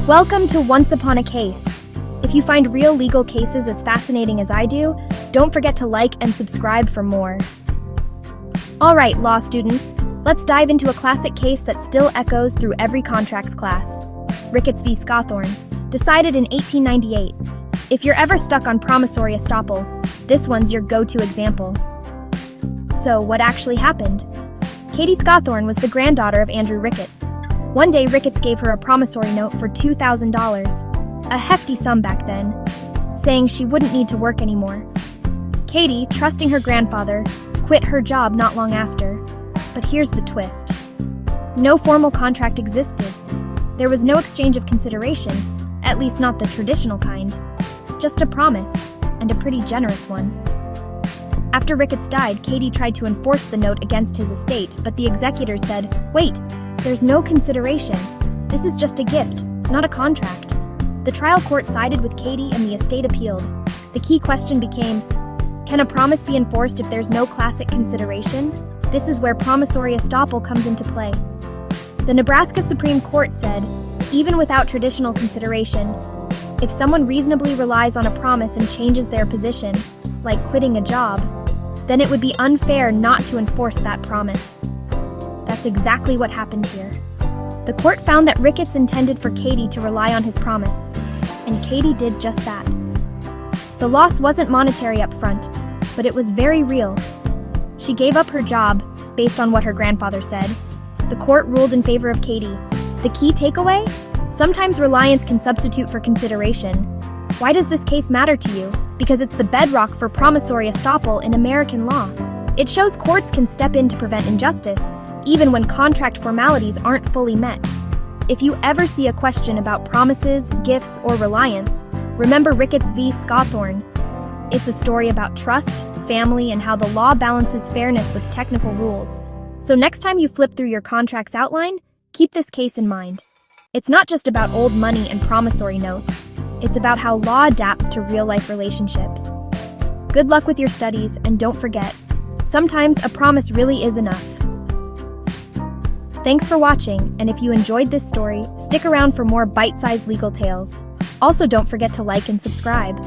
Welcome to Once Upon a Case. If you find real legal cases as fascinating as I do, don't forget to like and subscribe for more. All right, law students, let's dive into a classic case that still echoes through every contracts class. Ricketts v. Scothorn, decided in 1898. If you're ever stuck on Promissory Estoppel, this one's your go-to example. So, what actually happened? Katie Scothorn was the granddaughter of Andrew Ricketts. One day, Ricketts gave her a promissory note for $2,000, a hefty sum back then, saying she wouldn't need to work anymore. Katie, trusting her grandfather, quit her job not long after. But here's the twist. No formal contract existed. There was no exchange of consideration, at least not the traditional kind. Just a promise, and a pretty generous one. After Ricketts died, Katie tried to enforce the note against his estate, but the executors said, "Wait, there's no consideration. This is just a gift, not a contract." The trial court sided with Katie and the estate appealed. The key question became, can a promise be enforced if there's no classic consideration? This is where promissory estoppel comes into play. The Nebraska Supreme Court said, even without traditional consideration, if someone reasonably relies on a promise and changes their position, like quitting a job, then it would be unfair not to enforce that promise. That's exactly what happened here. The court found that Ricketts intended for Katie to rely on his promise, and Katie did just that. The loss wasn't monetary up front, but it was very real. She gave up her job based on what her grandfather said. The court ruled in favor of Katie. The key takeaway? Sometimes reliance can substitute for consideration. Why does this case matter to you? Because it's the bedrock for promissory estoppel in American law. It shows courts can step in to prevent injustice, even when contract formalities aren't fully met. If you ever see a question about promises, gifts, or reliance, remember Ricketts v. Scothorn. It's a story about trust, family, and how the law balances fairness with technical rules. So next time you flip through your contract's outline, keep this case in mind. It's not just about old money and promissory notes. It's about how law adapts to real-life relationships. Good luck with your studies, and don't forget, sometimes a promise really is enough. Thanks for watching, and if you enjoyed this story, stick around for more bite-sized legal tales. Also, don't forget to like and subscribe.